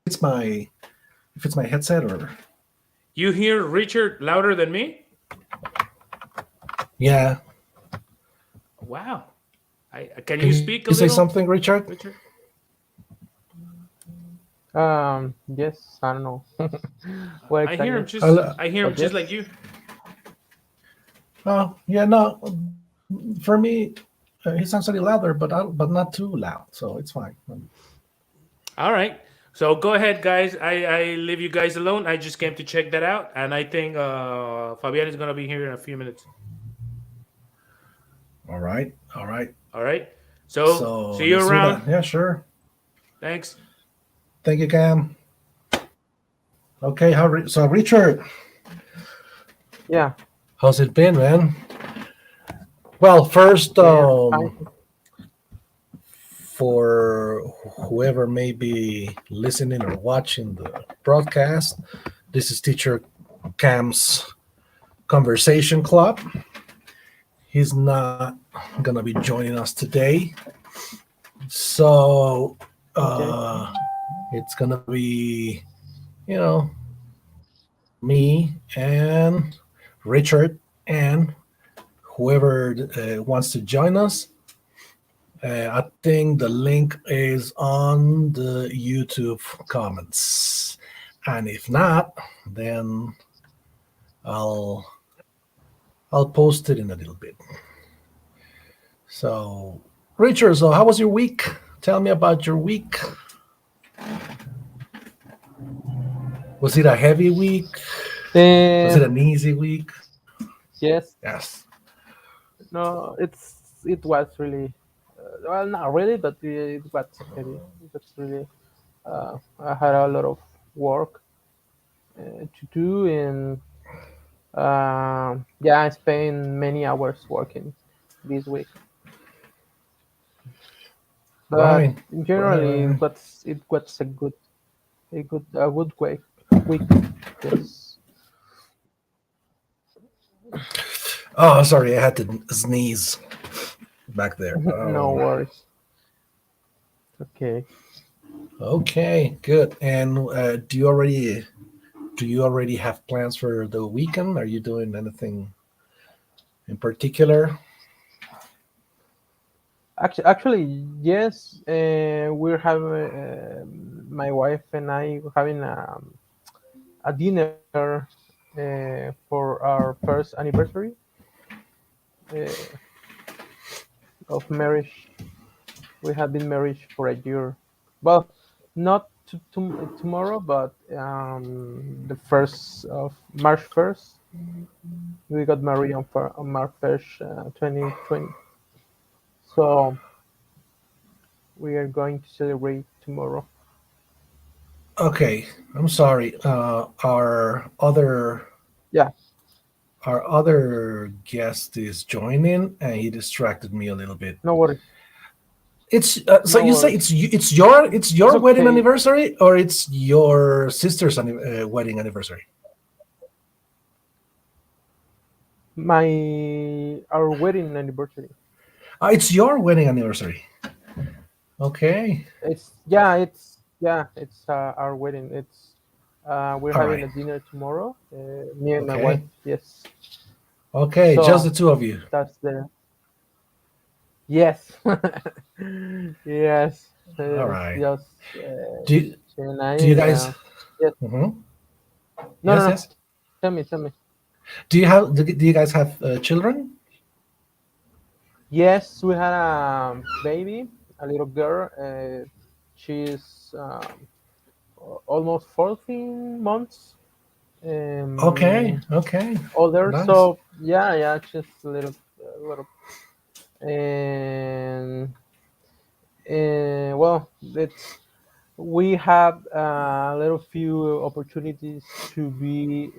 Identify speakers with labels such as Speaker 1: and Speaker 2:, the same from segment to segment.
Speaker 1: it's my headset or
Speaker 2: You hear Richard louder than me?
Speaker 1: yeah.
Speaker 2: Wow. Can
Speaker 1: Can
Speaker 2: you
Speaker 1: you say
Speaker 2: speak a
Speaker 1: something,
Speaker 2: little,
Speaker 1: Richard?
Speaker 2: Richard?
Speaker 3: Yes, I don't know what
Speaker 2: I hear him
Speaker 3: exactly,
Speaker 2: just I hear him
Speaker 3: but
Speaker 2: just like
Speaker 3: yes.
Speaker 2: you.
Speaker 1: Oh yeah, no. For me, he sounds a little louder, but not too loud, so it's fine.
Speaker 2: All right. So go ahead, guys. I leave you guys alone. I just came to check that out, and I think Fabian is gonna be here in a few minutes.
Speaker 1: All right, all right.
Speaker 2: All right. So
Speaker 1: So
Speaker 2: see you
Speaker 1: let's do
Speaker 2: around.
Speaker 1: that. Yeah, sure.
Speaker 2: Thanks.
Speaker 1: Thank you, Cam. Okay, so Richard,
Speaker 3: Yeah,
Speaker 1: how's it been, man? Well, first,
Speaker 3: fine.
Speaker 1: for whoever may be listening or watching the broadcast, this is Teacher Cam's Conversation Club. He's not gonna be joining us today, so
Speaker 3: Okay.
Speaker 1: uh, it's gonna be, you know, me and Richard and whoever wants to join us. I think the link is on the YouTube comments, and if not, then I'll I'll post it in a little bit. So, Richard, so how was your week? Tell me about your week. Was it a heavy week? Was
Speaker 3: Uh,
Speaker 1: it an easy week?
Speaker 3: yes.
Speaker 1: Yes.
Speaker 3: No, it was really well, not really, but it was heavy. It was really. I had a lot of work to do, and yeah, I spent many hours working this week. But
Speaker 1: Right. Right.
Speaker 3: generally,
Speaker 1: Right.
Speaker 3: it was a good week. Week, yes.
Speaker 1: Oh, sorry, I had to sneeze back there.
Speaker 3: No worries. Okay.
Speaker 1: Okay, good. And do you already have plans for the weekend? Are you doing anything in particular?
Speaker 3: Actually, yes. We're having my wife and I were having a dinner for our first anniversary uh, of marriage. We have been married for a year. Well, not tomorrow, but the first of March 1st. We got married on March 1st, 2020. So we are going to celebrate tomorrow.
Speaker 1: Okay, I'm sorry.
Speaker 3: Yeah,
Speaker 1: Our other guest is joining, and he distracted me a little bit.
Speaker 3: no worries.
Speaker 1: It's so
Speaker 3: No
Speaker 1: you say
Speaker 3: worries.
Speaker 1: it's your
Speaker 3: It's
Speaker 1: wedding
Speaker 3: okay.
Speaker 1: anniversary, or it's your sister's wedding anniversary?
Speaker 3: Our wedding anniversary.
Speaker 1: It's your wedding anniversary. Okay.
Speaker 3: It's our wedding. We're
Speaker 1: All
Speaker 3: having
Speaker 1: right.
Speaker 3: a dinner tomorrow. Me and my wife.
Speaker 1: Okay.
Speaker 3: Yes.
Speaker 1: Okay. Just the
Speaker 3: So
Speaker 1: two of you.
Speaker 3: that's the yes, yes.
Speaker 1: All
Speaker 3: It's
Speaker 1: right.
Speaker 3: just
Speaker 1: Do you,
Speaker 3: she and I.
Speaker 1: do you guys?
Speaker 3: Yes.
Speaker 1: Mhm.
Speaker 3: No, no,
Speaker 1: Yes.
Speaker 3: no.
Speaker 1: Yes.
Speaker 3: Tell me.
Speaker 1: Do you guys have children?
Speaker 3: Yes, we had a baby, a little girl. She's almost 14 months
Speaker 1: Okay.
Speaker 3: um,
Speaker 1: Okay.
Speaker 3: older.
Speaker 1: Nice.
Speaker 3: So yeah, just a little. And well, it's we have a little few opportunities to be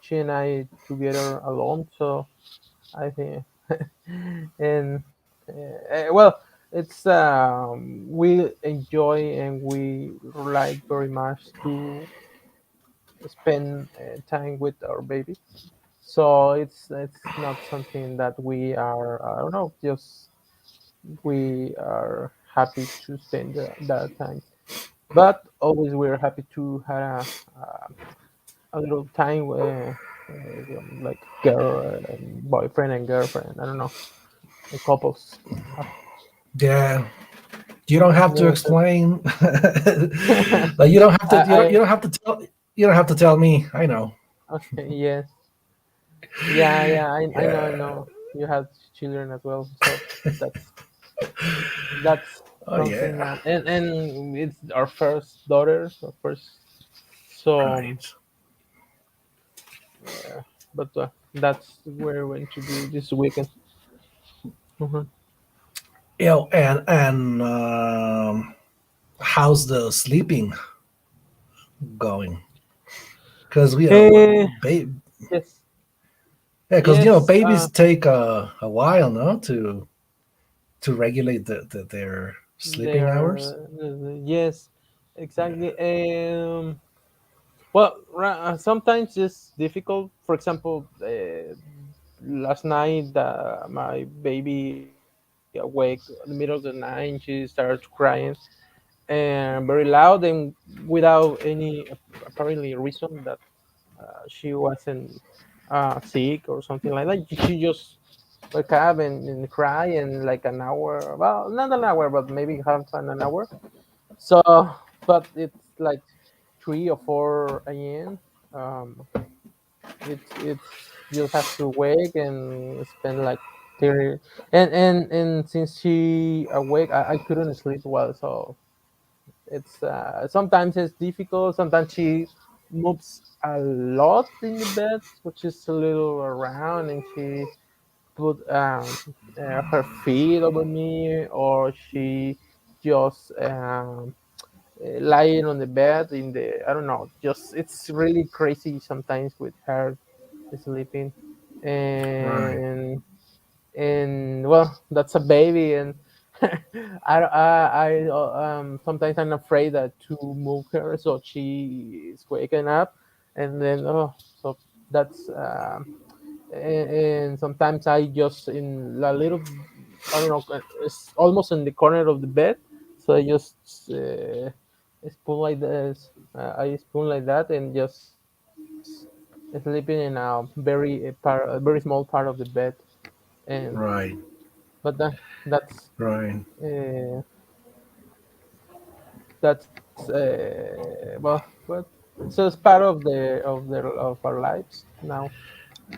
Speaker 3: she and I together alone. So I think and well, it's we enjoy and we like very much to spend time with our baby. So it's not something that we are, I don't know, just we are happy to spend that time. but always we're happy to have a little time like girl boyfriend and girlfriend. I don't know, the couples.
Speaker 1: Yeah, you don't have to
Speaker 3: Yeah,
Speaker 1: explain. Like you don't have to.
Speaker 3: I
Speaker 1: You don't have to tell. You don't have to tell me. I know.
Speaker 3: okay, yes, yeah. I
Speaker 1: Yeah.
Speaker 3: know. You have children as well, so that's that's
Speaker 1: Oh
Speaker 3: something.
Speaker 1: yeah.
Speaker 3: And it's our first daughter, our first. So,
Speaker 1: Right.
Speaker 3: yeah, but that's where we're going to be this weekend. Mhm.
Speaker 1: And how's the sleeping going? Because we
Speaker 3: Eh,
Speaker 1: ba-
Speaker 3: yes,
Speaker 1: yeah, because
Speaker 3: yes.
Speaker 1: babies take a while, no, to regulate their sleeping hours.
Speaker 3: Yes, exactly. Well, sometimes it's difficult. For example, last night my baby awake in the middle of the night. She started crying and very loud and without any apparently reason that she wasn't sick or something like that. She just wake up and cry and like an hour, well, not an hour, but maybe half an hour. So, but it's like 3 or 4 a.m. Um, it's you'll have to wake and spend like 30 and since she awake, I couldn't sleep well, so it's sometimes it's difficult. Sometimes she moves a lot in the bed, which is a little around, and she put her feet over me, or she just lying on the bed in the, I don't know, just it's really crazy sometimes with her sleeping.
Speaker 1: Right.
Speaker 3: And well, that's a baby. And sometimes I'm afraid that to move her so she is waking up. And then so that's and sometimes I just in a little, I don't know, it's almost in the corner of the bed, so I just spoon like this. I spoon like that and just sleeping in a very small part of the bed. And
Speaker 1: Right.
Speaker 3: but that's
Speaker 1: Right.
Speaker 3: uh, well, but so it's part of our lives now.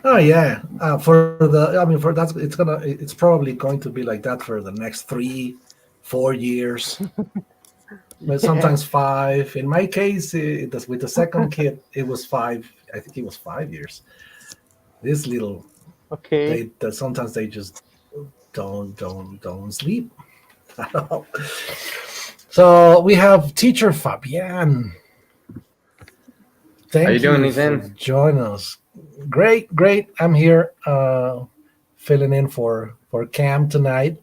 Speaker 1: Oh yeah. For the, I mean, for it's probably going to be like that for the next 3, 4 years, but
Speaker 3: Yeah.
Speaker 1: sometimes 5. In my case, with the second kid, it was 5. I think it was 5 years. This little,
Speaker 3: Okay.
Speaker 1: sometimes they just don't sleep at all. So we have teacher Fabian.
Speaker 4: How you
Speaker 1: Thank
Speaker 4: doing,
Speaker 1: you for
Speaker 4: Ethan?
Speaker 1: joining us. Great, great. I'm here filling in for Cam tonight.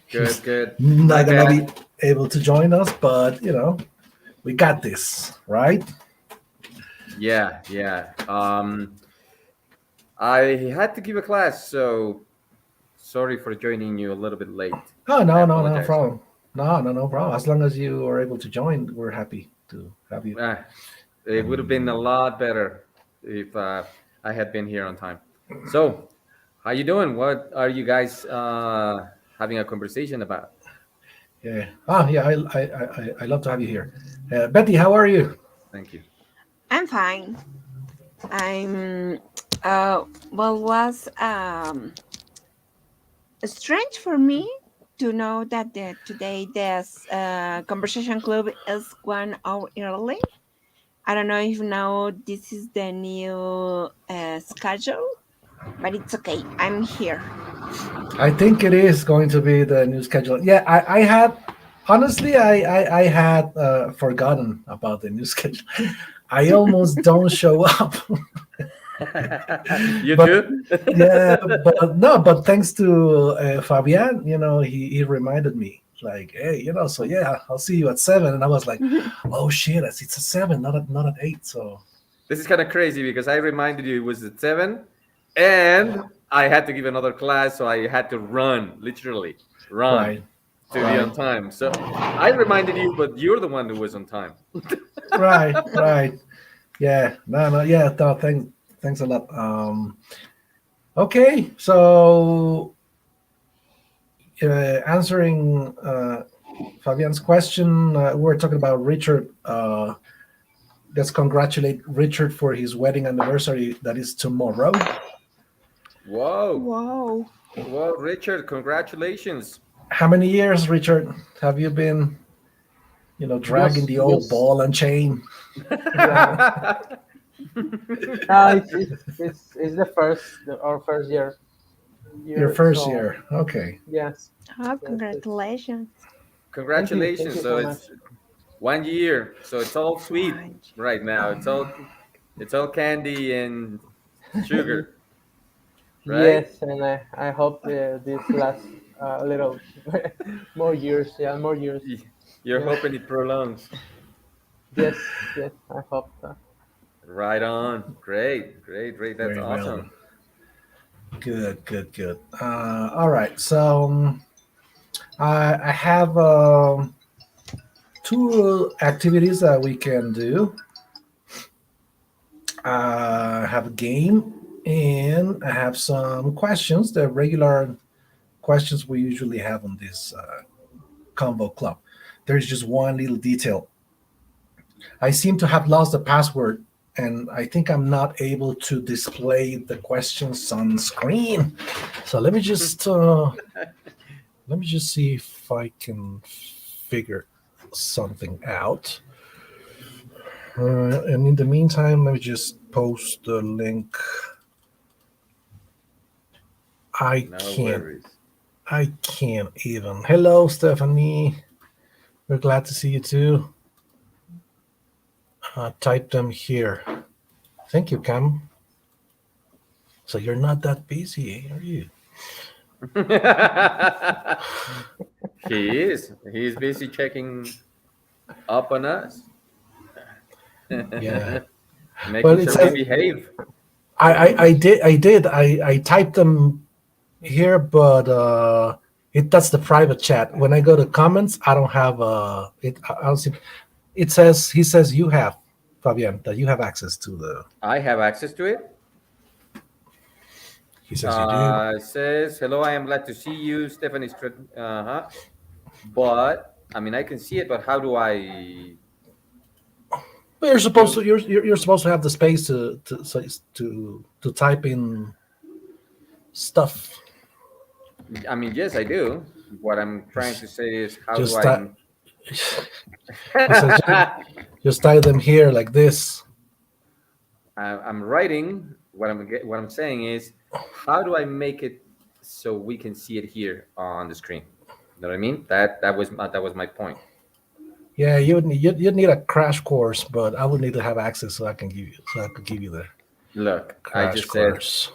Speaker 1: He's
Speaker 4: Good, good. My
Speaker 1: not gonna be
Speaker 4: bad.
Speaker 1: able to join us, but we got this, right?
Speaker 4: Yeah, yeah. I had to give a class, so sorry for joining you a little bit late.
Speaker 1: Oh
Speaker 4: I
Speaker 1: no, no, no
Speaker 4: apologize.
Speaker 1: problem. No problem. As long as you are able to join, we're happy to have you.
Speaker 4: Ah, it would have been a
Speaker 1: Um,
Speaker 4: lot better if I had been here on time. So, how you doing? What are you guys having a conversation about?
Speaker 1: yeah. Yeah. I love to have you here. Betty, how are you?
Speaker 4: Thank you.
Speaker 5: I'm fine. I'm well was strange for me to know that today this conversation club is 1 hour early. I don't know if now this is the new schedule, but it's okay. I'm here.
Speaker 1: I think it is going to be the new schedule. Yeah, I had honestly, I had forgotten about the new schedule. I almost don't show up,
Speaker 4: You
Speaker 1: but
Speaker 4: too?
Speaker 1: yeah, but no, but thanks to Fabian, he reminded me like, hey, so yeah, I'll see you at 7, and I was like, oh shit, it's at 7, not at 8. So
Speaker 4: This is kind of crazy because I reminded you it was at 7 and I had to give another class, so I had to run, literally run.
Speaker 1: right,
Speaker 4: to be on time. So I reminded you, but you're the one who was on time.
Speaker 1: Right. Yeah, no, yeah. No, thanks a lot. Okay, so answering Fabian's question, we're talking about Richard. Let's congratulate Richard for his wedding anniversary. That is tomorrow.
Speaker 4: Whoa,
Speaker 5: Wow.
Speaker 4: whoa, Richard, congratulations.
Speaker 1: How many years, Richard, have you been, dragging the old
Speaker 3: Just-
Speaker 1: ball and chain?
Speaker 3: Yeah. It's our first year.
Speaker 1: Your first
Speaker 3: so,
Speaker 1: year. Okay.
Speaker 3: Yes.
Speaker 5: Oh, congratulations.
Speaker 4: Congratulations.
Speaker 3: Thank you
Speaker 4: So
Speaker 3: so
Speaker 4: it's 1 year. So it's all sweet right now. It's all candy and sugar. Right?
Speaker 3: Yes, and I hope this lasts a little more years. Yeah, more years.
Speaker 4: You're
Speaker 3: Yeah.
Speaker 4: hoping it prolongs.
Speaker 3: Yes, yes, I hope so.
Speaker 4: Right on. Great. That's
Speaker 1: Very well.
Speaker 4: awesome.
Speaker 1: Good. All right. So I have two activities that we can do. I have a game and I have some questions, the regular questions we usually have on this Convo Club. There's just one little detail. I seem to have lost the password and I think I'm not able to display the questions on screen. So let me just see if I can figure something out. And in the meantime, let me just post the link.
Speaker 4: No
Speaker 1: I
Speaker 4: worries.
Speaker 1: can't even. Hello, Stephanie. We're glad to see you too. Type them here. Thank you, Cam. So you're not that busy, are you?
Speaker 4: He is. He's busy checking up on us.
Speaker 1: Yeah.
Speaker 4: Making
Speaker 1: Well, it's
Speaker 4: sure we
Speaker 1: a-
Speaker 4: behave.
Speaker 1: I did. I typed them here, but that's the private chat. When I go to comments, I don't have it. I don't see. He says you have, Fabian, that you have access to the.
Speaker 4: I have access to it.
Speaker 1: He says you do.
Speaker 4: It says, hello, I am glad to see you, Stephanie. But, I mean, I can see it, but how do I?
Speaker 1: But you're supposed to. You're supposed to have the space to type in stuff.
Speaker 4: I mean, yes, I do. What I'm trying to say is, how
Speaker 1: Just
Speaker 4: do
Speaker 1: that-
Speaker 4: I?
Speaker 1: Just type them here like this.
Speaker 4: I'm writing. What I'm saying is, how do I make it so we can see it here on the screen? You know what I mean? That was my point.
Speaker 1: Yeah, you'd need a crash course, but I would need to have access so I could give you the
Speaker 4: Look, I
Speaker 1: crash
Speaker 4: just
Speaker 1: course.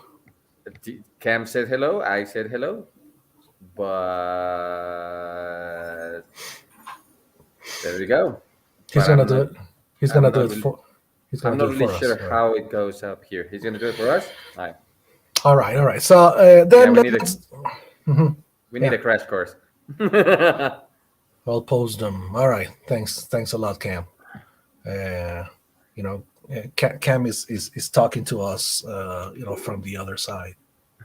Speaker 4: said, Cam said hello. I said hello, but there we go.
Speaker 1: He's
Speaker 4: But
Speaker 1: gonna
Speaker 4: I'm
Speaker 1: do
Speaker 4: not-
Speaker 1: it. He's gonna
Speaker 4: I'm
Speaker 1: do
Speaker 4: not
Speaker 1: it
Speaker 4: really-
Speaker 1: for. He's
Speaker 4: I'm
Speaker 1: gonna
Speaker 4: not
Speaker 1: do it
Speaker 4: really
Speaker 1: for
Speaker 4: sure
Speaker 1: us.
Speaker 4: how it goes up here. He's gonna do it for us. All right.
Speaker 1: All right. So then
Speaker 4: we need
Speaker 1: let's.
Speaker 4: We need
Speaker 1: Yeah.
Speaker 4: a crash course.
Speaker 1: I'll post them. All right. Thanks a lot, Cam. Cam is talking to us, from the other side.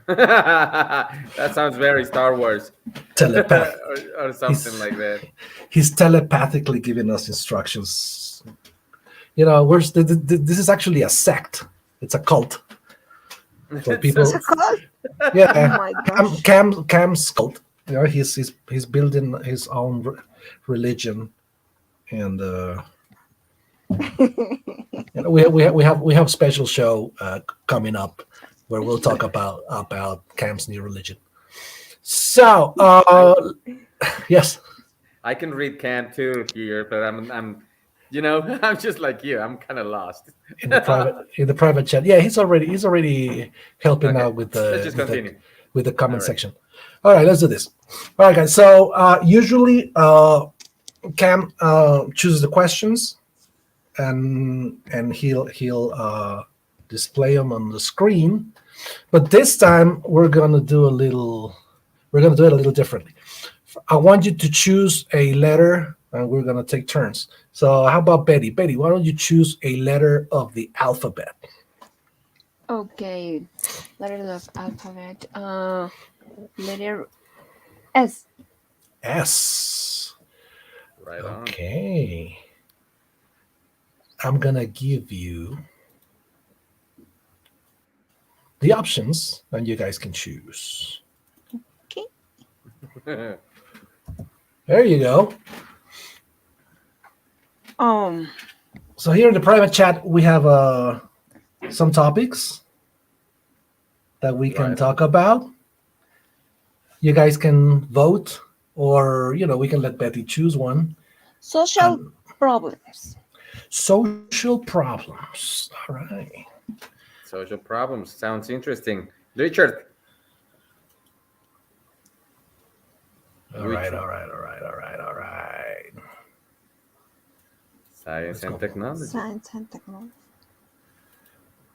Speaker 4: That sounds very Star Wars
Speaker 1: Telepath.
Speaker 4: or something like that.
Speaker 1: He's telepathically giving us instructions. This is actually a sect. It's a cult for people.
Speaker 5: It's a cult.
Speaker 1: Yeah,
Speaker 5: Oh my gosh.
Speaker 1: Cam's cult. He's building his own religion, and we have special show coming up where we'll talk about Cam's new religion. So yes,
Speaker 4: I can read Cam too here, but I'm I'm just like you. I'm kind of lost.
Speaker 1: in the private chat. Yeah, he's already helping
Speaker 4: Okay,
Speaker 1: out with the
Speaker 4: let's just continue.
Speaker 1: with the comment
Speaker 4: All right.
Speaker 1: section. All right, let's do this. All right, guys. So usually Cam chooses the questions, and he'll display them on the screen. But this time we're gonna do it a little differently. I want you to choose a letter, and we're gonna take turns. So how about Betty? Betty, why don't you choose a letter of the alphabet?
Speaker 5: Okay, letter of alphabet. Letter S.
Speaker 1: S.
Speaker 4: Right on.
Speaker 1: Okay. I'm gonna give you the options, and you guys can choose.
Speaker 5: Okay.
Speaker 1: There you go.
Speaker 5: Um.
Speaker 1: So here in the private chat, we have some topics that we can
Speaker 4: Right.
Speaker 1: talk about. You guys can vote, or we can let Betty choose one.
Speaker 5: Social
Speaker 1: Um,
Speaker 5: problems.
Speaker 1: Social problems. All right.
Speaker 4: Social problems sounds interesting. Richard.
Speaker 1: All right. All right. All right. All right. All right.
Speaker 4: Science
Speaker 1: Let's
Speaker 4: and
Speaker 1: go.
Speaker 4: technology.
Speaker 5: Science and technology.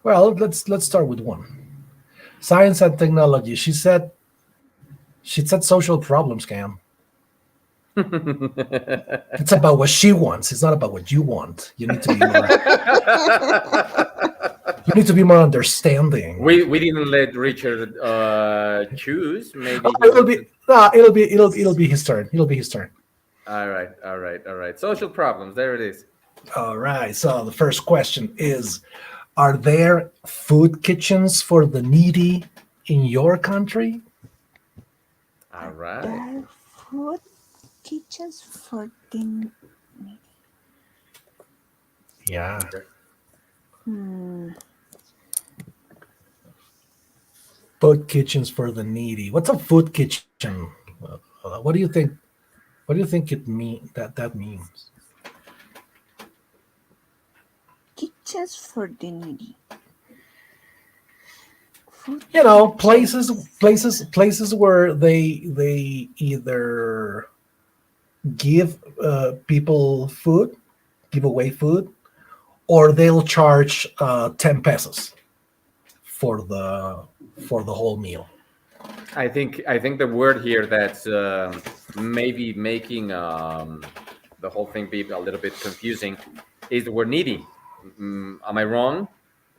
Speaker 1: Well, let's start with one. Science and technology. She said social problems, Cam. It's about what she wants. It's not about what you want. You need to be more. You need to be more understanding.
Speaker 4: we didn't let Richard choose. Maybe
Speaker 1: Oh,
Speaker 4: he wants
Speaker 1: it'll be his turn. It'll be his turn.
Speaker 4: All right, all right, all right. Social problems. There it is.
Speaker 1: All right. So the first question is: are there food kitchens for the needy in your country?
Speaker 4: All right.
Speaker 5: There are food kitchens for the.
Speaker 1: Yeah.
Speaker 5: Hmm.
Speaker 1: Food kitchens for the needy. What's a food kitchen? What do you think? What do you think that means?
Speaker 5: Kitchens for the needy. Food
Speaker 1: Places where they either give people food, give away food, or they'll charge 10 pesos for the whole meal.
Speaker 4: I think the word here that's maybe making the whole thing be a little bit confusing is the word needy. Am I wrong?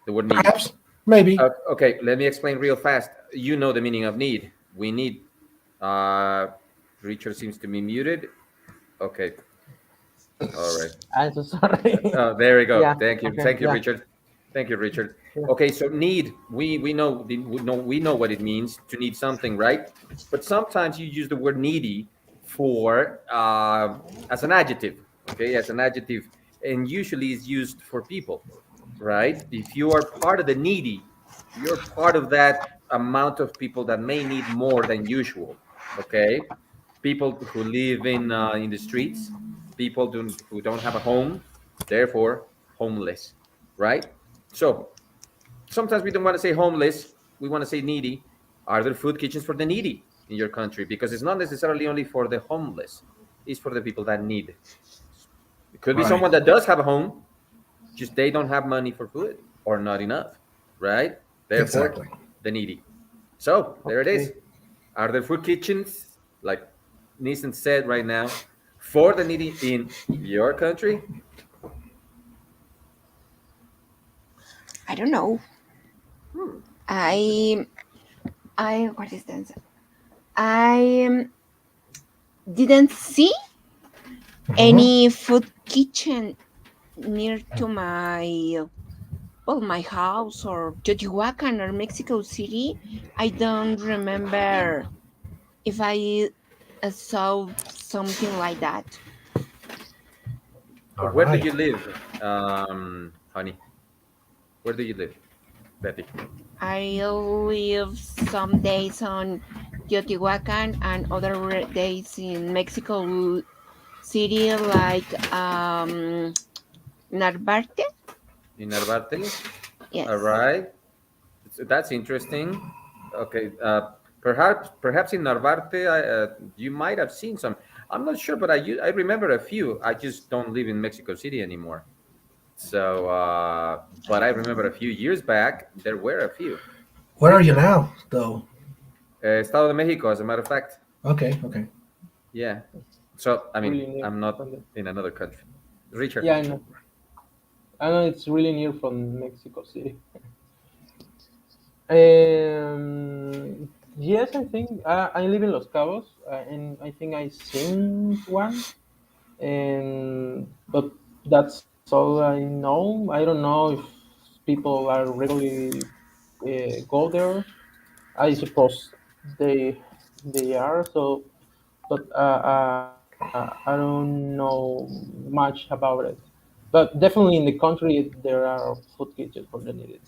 Speaker 4: The word needy.
Speaker 1: Perhaps, maybe.
Speaker 4: Okay, let me explain real fast. You know the meaning of need. We need. Richard seems to be muted. Okay. All right.
Speaker 3: I'm so sorry.
Speaker 4: There we go.
Speaker 3: Yeah,
Speaker 4: Thank you.
Speaker 3: okay,
Speaker 4: Thank you,
Speaker 3: yeah.
Speaker 4: Richard. Thank you, Richard.
Speaker 3: Yeah.
Speaker 4: Okay, so need. We know what it means to need something, right? But sometimes you use the word needy for as an adjective. Okay, as an adjective, and usually is used for people, right? If you are part of the needy, you're part of that amount of people that may need more than usual. Okay, people who live in the streets, people who don't have a home, therefore homeless, right? So sometimes we don't want to say homeless, we want to say needy. Are there food kitchens for the needy in your country? Because it's not necessarily only for the homeless, it's for the people that need. It could be
Speaker 1: Right.
Speaker 4: someone that does have a home, just they don't have money for food or not enough, right? Therefore,
Speaker 1: Exactly.
Speaker 4: the needy. So there it is.
Speaker 3: Okay.
Speaker 4: Are there food kitchens, like Nissan said right now, for the needy in your country?
Speaker 5: I don't know. I what is that? I didn't see any food kitchen near to my house or Teotihuacan or Mexico City. I don't remember if I saw something like that.
Speaker 1: All
Speaker 4: Where do
Speaker 1: right.
Speaker 4: you live, honey? Where do you live, Betty?
Speaker 5: I live some days on Teotihuacan and other days in Mexico City, like Narvarte.
Speaker 4: In Narvarte?
Speaker 5: Yes.
Speaker 4: All right. That's interesting. Okay. Perhaps in Narvarte, you might have seen some. I'm not sure, but I remember a few. I just don't live in Mexico City anymore. So, but I remember a few years back, there were a few.
Speaker 1: Where are you now, though?
Speaker 4: Estado de Mexico, as a matter of fact.
Speaker 1: Okay. Okay.
Speaker 4: Yeah. So I mean,
Speaker 3: really near
Speaker 4: I'm not
Speaker 3: from the.
Speaker 4: in another country. Richard.
Speaker 3: Yeah, I know. I know it's really near from Mexico City. Yes, I think I live in Los Cabos, and I think I seen one, and but that's all I know. I don't know if people are regularly go there. I suppose they they are so, but I don't know much about it. But definitely in the country there are food kitchens for the need.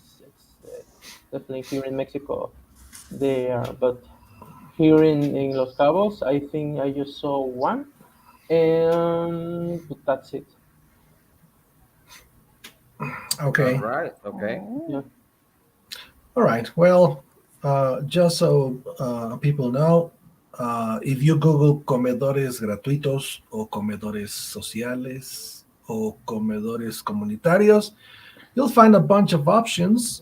Speaker 3: It's definitely here in Mexico they are, but here in Los Cabos I think I just saw one, and but that's it.
Speaker 4: All
Speaker 1: Okay.
Speaker 4: right. Okay.
Speaker 3: Yeah.
Speaker 1: All right. Well, just so people know, if you Google comedores gratuitos o comedores sociales o comedores comunitarios, you'll find a bunch of options.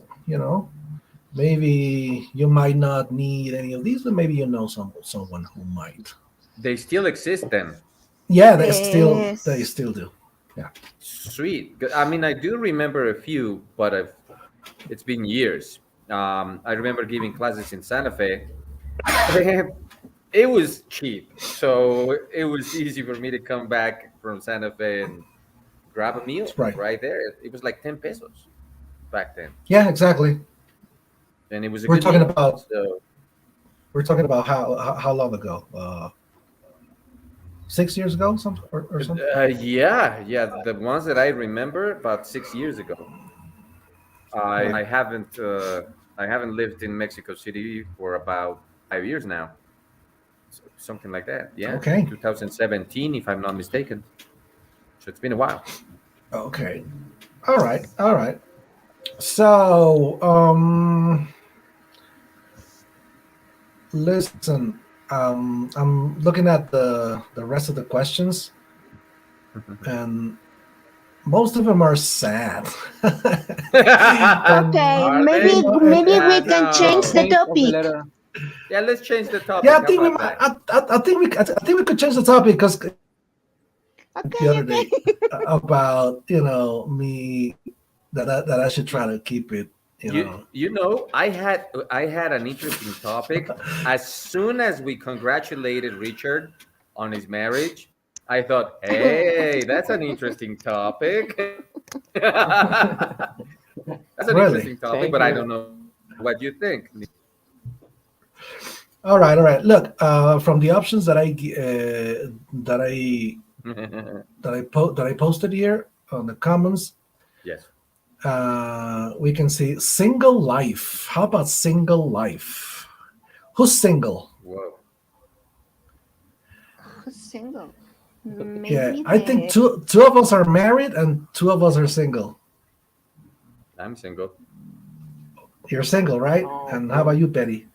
Speaker 1: Maybe you might not need any of these, but maybe you know someone who might.
Speaker 4: They still exist then.
Speaker 1: Yeah, they
Speaker 5: Yes.
Speaker 1: still do. Yeah.
Speaker 4: Sweet. I mean, I do remember a few, but it's been years. I remember giving classes in Santa Fe. It was cheap, so it was easy for me to come back from Santa Fe and grab a meal
Speaker 1: That's right.
Speaker 4: right there. It was like 10 pesos back then,
Speaker 1: Yeah, exactly.
Speaker 4: and it was a
Speaker 1: We're
Speaker 4: good
Speaker 1: talking
Speaker 4: meal.
Speaker 1: about
Speaker 4: So
Speaker 1: we're talking about how long ago? 6 years ago, or something.
Speaker 4: yeah, the ones that I remember about 6 years ago. I haven't I haven't lived in Mexico City for about 5 years now, so something like that. Yeah,
Speaker 1: Okay.
Speaker 4: 2017, if I'm not mistaken. So it's been a while.
Speaker 1: Okay. All right. All right. So, listen. I'm looking at the rest of the questions, and most of them are sad.
Speaker 5: Okay,
Speaker 4: Are
Speaker 5: maybe
Speaker 4: they?
Speaker 5: maybe
Speaker 4: Yeah,
Speaker 5: we can change
Speaker 4: no.
Speaker 5: the
Speaker 3: Thanks of the
Speaker 5: topic.
Speaker 3: letter.
Speaker 4: Yeah, let's change the topic.
Speaker 1: Yeah, I
Speaker 4: How
Speaker 1: think we
Speaker 4: about
Speaker 1: might.
Speaker 4: that?
Speaker 1: I think we could change the topic because the
Speaker 5: Okay,
Speaker 1: other
Speaker 5: okay.
Speaker 1: day about me that I should try to keep it.
Speaker 4: I had an interesting topic. As soon as we congratulated Richard on his marriage, I thought, hey, that's an interesting topic. That's an
Speaker 1: Really.
Speaker 4: interesting topic,
Speaker 3: Thank
Speaker 4: but I
Speaker 3: you.
Speaker 4: don't know what you think.
Speaker 1: All right. All right. Look, from the options that I posted here on the comments,
Speaker 4: Yes.
Speaker 1: we can see single life. How about single life? Who's single?
Speaker 4: Whoa.
Speaker 5: Who's single?
Speaker 1: Yeah,
Speaker 5: Maybe
Speaker 1: I think
Speaker 5: the
Speaker 1: two of us are married and two of us are single.
Speaker 4: I'm single.
Speaker 1: You're single, right?
Speaker 3: Oh,
Speaker 1: And how about you, Betty?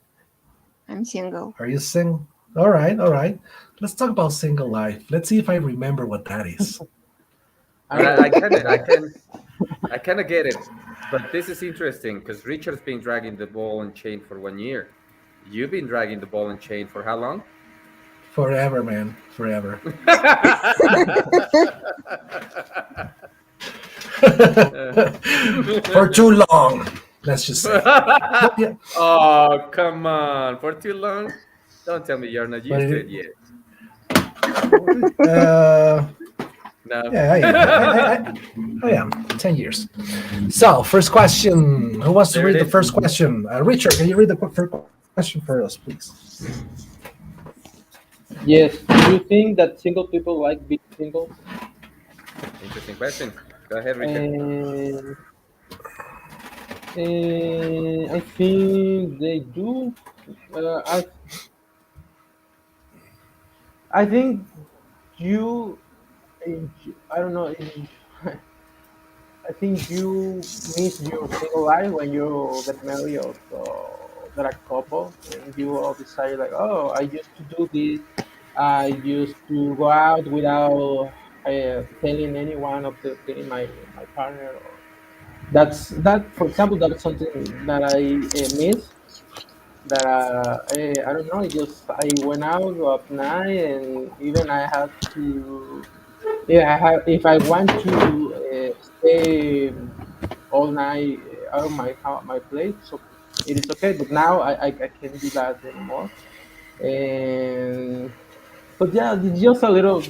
Speaker 5: I'm single.
Speaker 1: Are you single? All right, all right. Let's talk about single life. Let's see if I remember what that is.
Speaker 4: But I kind of get it. But this is interesting because Richard's been dragging the ball and chain for 1 year. You've been dragging the ball and chain for how long?
Speaker 1: Forever, man. Forever. For too long. Let's just say. But yeah,
Speaker 4: Oh, come on. For too long? Don't tell me you're not used to it yet. No.
Speaker 1: yeah, I am. 10 years. So, first question. Who wants to
Speaker 4: There
Speaker 1: read
Speaker 4: it
Speaker 1: the
Speaker 4: is.
Speaker 1: first question? Richard, can you read the first question for us, please?
Speaker 3: Yes. Do you think that single people like being single?
Speaker 4: Interesting question. Go ahead, Richard.
Speaker 3: I think they do. I think you. I don't know. I think you miss your single life when you get married or get a couple, and you all decide like, oh, I used to do this. I used to go out without telling anyone of the my partner. Or, that. For example, that's something that I miss. that I don't know. I went out at night, and even I had to. Yeah, if I want to stay all night out of my place, so it is okay. But now I can't do that anymore. And but yeah, it's just a little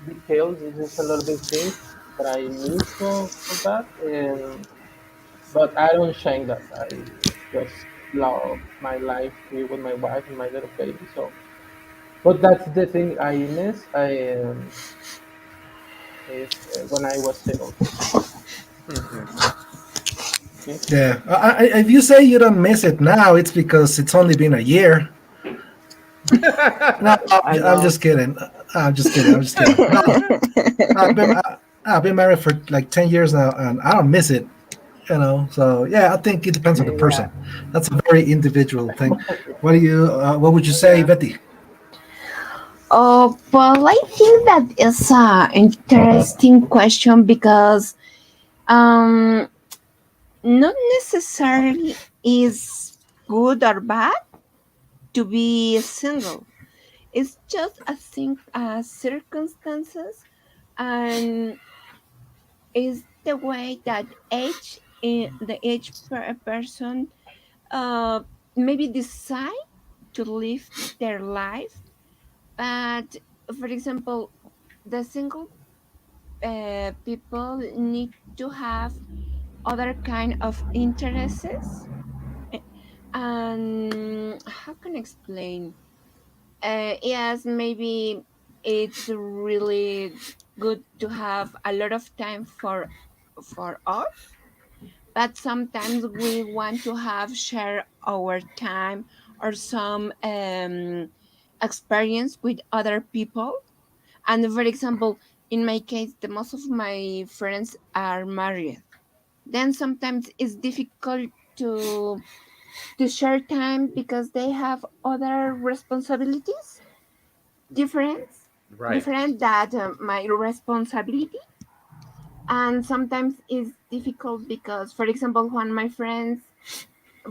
Speaker 3: details. It's just a little bit things that I miss for that. And but I don't shame that. I just love my life here with my wife and my little baby. So, but that's the thing I miss. I is when I was single. Okay.
Speaker 1: Yeah. If you say you don't miss it now, it's because it's only been a year. No,
Speaker 3: I
Speaker 1: I'm
Speaker 3: know.
Speaker 1: just kidding. I'm just kidding. I'm just kidding. No, I've been married for like 10 years now, and I don't miss it. So yeah, I think it depends on the
Speaker 3: Yeah,
Speaker 1: person. That's a very individual thing. What would you say,
Speaker 3: yeah.
Speaker 1: Betty?
Speaker 5: Oh, well, I think that is an interesting question because um, not necessarily is good or bad to be single. It's just I think circumstances and is the way that age per a person uh, maybe decide to live their life. But for example, the single people need to have other kind of interests. Eh, and how can I explain? Yes, maybe it's really good to have a lot of time for us, but sometimes we want to have share our time or some experience with other people. And for example, in my case, the most of my friends are married. Then sometimes it's difficult to to share time because they have other responsibilities different
Speaker 4: Right.
Speaker 5: different that my responsibility. And sometimes it's difficult because for example when my friends,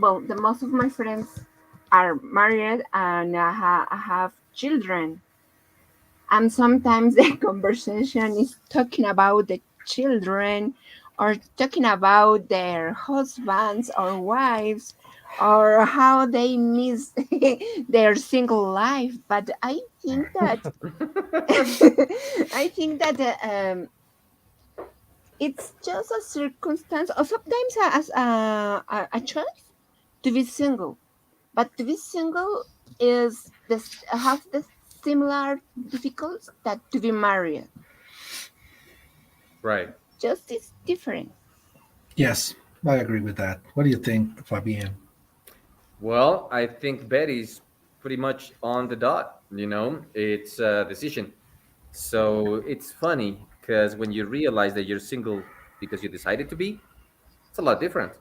Speaker 5: well, the most of my friends are married and I have children, and sometimes the conversation is talking about the children or talking about their husbands or wives or how they miss their single life. But I think that I think that it's just a circumstance or sometimes as a choice to be single. But to be single is this have the similar difficulties that to be married.
Speaker 4: Right.
Speaker 5: Just it's different.
Speaker 1: Yes, I agree with that. What do you think, Fabian?
Speaker 4: Well, I think Betty's pretty much on the dot. It's a decision. So it's funny because when you realize that you're single because you decided to be, it's a lot different.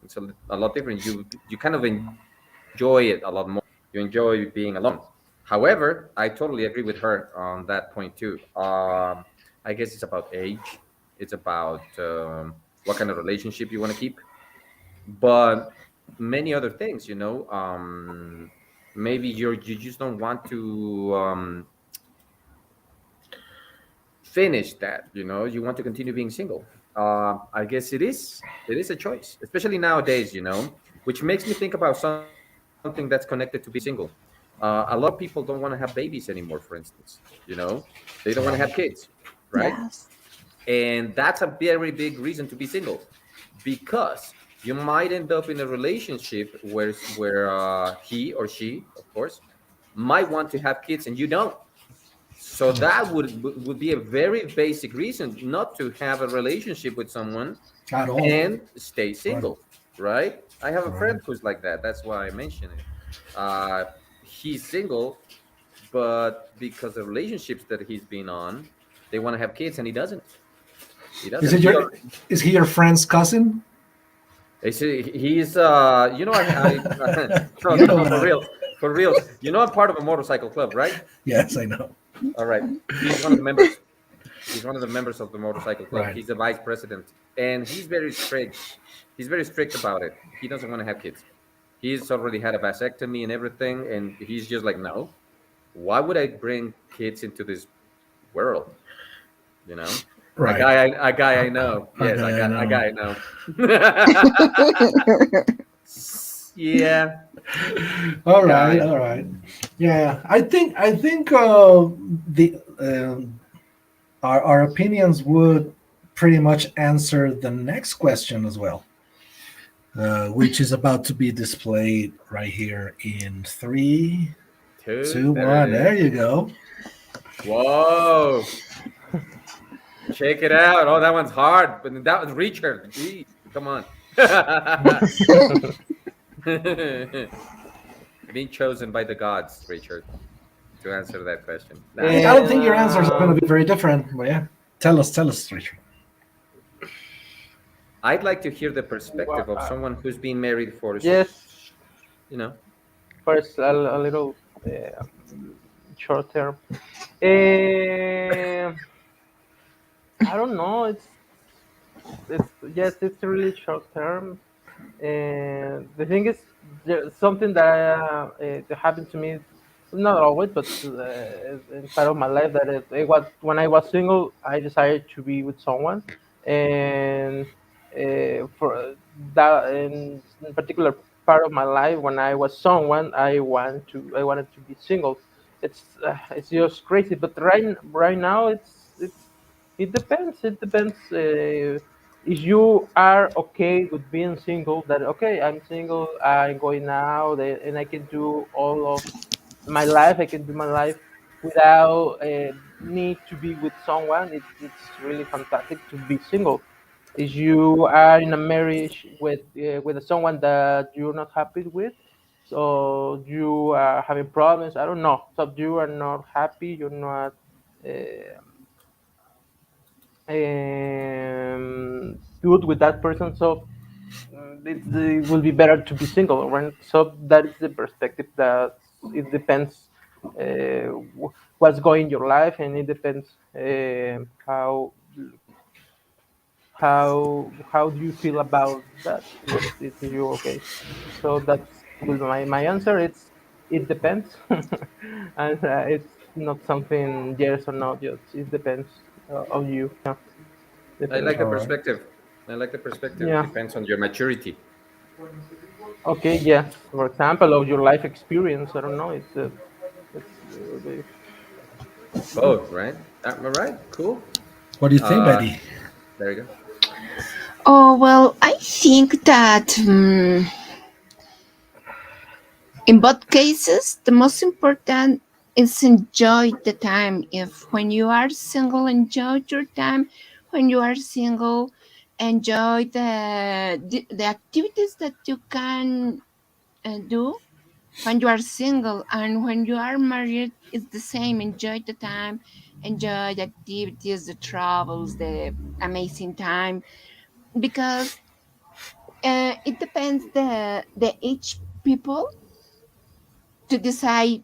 Speaker 4: It's a lot different. You kind of enjoy it a lot more. You enjoy being alone. However, I totally agree with her on that point too. I guess it's about age. It's about what kind of relationship you want to keep, but many other things. Maybe you just don't want to finish that. You want to continue being single. I guess it is a choice, especially nowadays. Which makes me think about something that's connected to being single. A lot of people don't want to have babies anymore, for instance. They don't want to have kids, right?
Speaker 5: Yes.
Speaker 4: And that's a very big reason to be single, because you might end up in a relationship where he or she, of course, might want to have kids and you don't. So that would be a very basic reason not to have a relationship with someone
Speaker 1: At all.
Speaker 4: and stay
Speaker 1: Right.
Speaker 4: single, right? I have a
Speaker 1: Right.
Speaker 4: friend who's like that. That's why I mention it. He's single, but because of relationships that he's been on, they want to have kids, and he doesn't. He
Speaker 1: Is
Speaker 4: doesn't.
Speaker 1: it your is he your friend's cousin?
Speaker 4: He's no,
Speaker 1: You
Speaker 4: no,
Speaker 1: know
Speaker 4: no,
Speaker 1: what
Speaker 4: for
Speaker 1: I
Speaker 4: reals, for reals. I'm part of a motorcycle club, right?
Speaker 1: Yes, I know.
Speaker 4: All right. He's one of the members. He's one of the members of the motorcycle club.
Speaker 1: Right.
Speaker 4: He's the vice president, and he's very strict. He's very strict about it. He doesn't want to have kids. He's already had a vasectomy and everything, and he's just like, no. Why would I bring kids into this world? You know,
Speaker 1: Right.
Speaker 4: a guy I know. Yes,
Speaker 1: guy I
Speaker 4: a
Speaker 1: know.
Speaker 4: guy I know. Yeah.
Speaker 1: All right,
Speaker 4: Guy.
Speaker 1: all right. Yeah, I think the our opinions would pretty much answer the next question as well, which is about to be displayed right here in three,
Speaker 4: Two.
Speaker 1: two,
Speaker 4: There it
Speaker 1: one. There
Speaker 4: is.
Speaker 1: you go.
Speaker 4: Whoa. Check it out. Oh, that one's hard. But that was Richard. Gee, come on. Being chosen by the gods, Richard, to answer that question. Nice.
Speaker 1: I don't think your
Speaker 3: And
Speaker 1: answers are going to be very different, but yeah, tell us, Richard.
Speaker 4: I'd like to hear the perspective of someone who's been married for,
Speaker 3: yes,
Speaker 4: you know.
Speaker 3: first a little short term. Uh, I don't know. It's yes, it's really short term. And the thing is, there's something that happened to me, not always, but in part of my life, that it was when I was single, I decided to be with someone, and for that in particular part of my life, when I was someone, I wanted to be single. It's just crazy, but right now it depends. It depends. If you are okay with being single, that okay, I'm single, I'm going out, and I can do all of my life. I can do my life without need to be with someone. It's really fantastic to be single. If you are in a marriage with someone that you're not happy with, so you are having problems. I don't know. So you are not happy. You're not. Uh, good with that person. So it will be better to be single, right? So that is the perspective that it depends what's going in your life, and it depends how do you feel about that. If you're okay. So that's will be my answer. It depends, and it's not something yes or no. Just it depends on you. Yeah,
Speaker 4: I
Speaker 3: depends.
Speaker 4: like the
Speaker 1: All right.
Speaker 4: perspective. I like the perspective.
Speaker 3: Yeah.
Speaker 4: Depends on your maturity.
Speaker 3: Okay, yes. For example, of your life experience, I don't know. It's
Speaker 4: Both, right? All right, cool.
Speaker 1: What do you think,
Speaker 4: Uh,
Speaker 1: Betty?
Speaker 4: there you go.
Speaker 5: Oh, well, I think that in both cases, the most important is enjoy the time. If when you are single, enjoy your time. When you are single, enjoy the activities that you can do when you are single. And when you are married, it's the same. Enjoy the time, enjoy the activities, the travels, the amazing time. Because it depends the each people to decide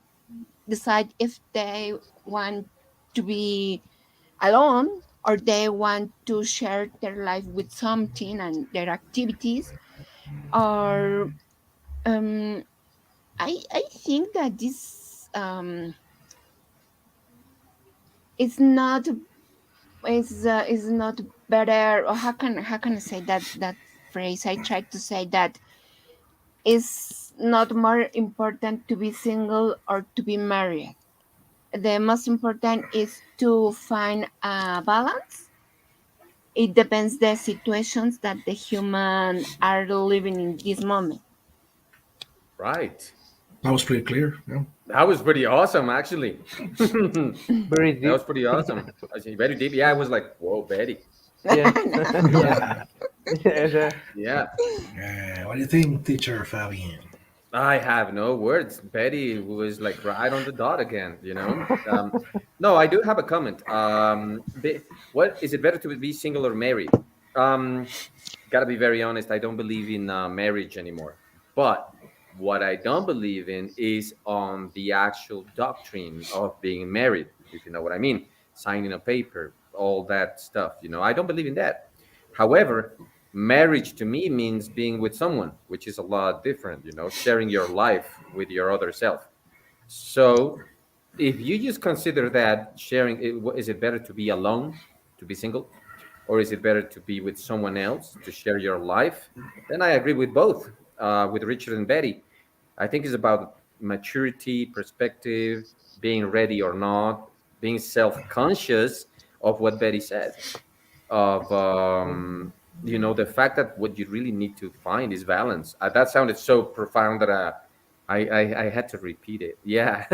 Speaker 5: if they want to be alone or they want to share their life with something and their activities. Or um, I think that this is not is not better. Or how can I say that phrase? I tried to say that it's not more important to be single or to be married. The most important is to find a balance. It depends the situations that the human are living in this moment.
Speaker 4: Right.
Speaker 1: That was pretty clear. Yeah.
Speaker 4: That was pretty awesome, actually. That
Speaker 3: very
Speaker 4: was
Speaker 3: deep.
Speaker 4: pretty awesome. I see, very deep. Yeah, I was like, whoa, Betty.
Speaker 3: Yes.
Speaker 1: Yeah.
Speaker 3: Yes,
Speaker 4: Yeah.
Speaker 1: What do you think, teacher Fabian?
Speaker 4: I have no words. Betty was like right on the dot again, you know? No, I do have a comment. What is it better to be single or married? Gotta be very honest. I don't believe in marriage anymore. But what I don't believe in is on the actual doctrine of being married, if you know what I mean. Signing a paper, all that stuff, you know. I don't believe in that. However, Marriage to me means being with someone, which is a lot different, sharing your life with your other self. So if you just consider that sharing, is it better to be alone, to be single, or is it better to be with someone else to share your life? Then I agree with both, with Richard and Betty. I think it's about maturity, perspective, being ready or not, being self-conscious of what Betty said, of the fact that what you really need to find is balance. That sounded so profound that I had to repeat it. Yeah,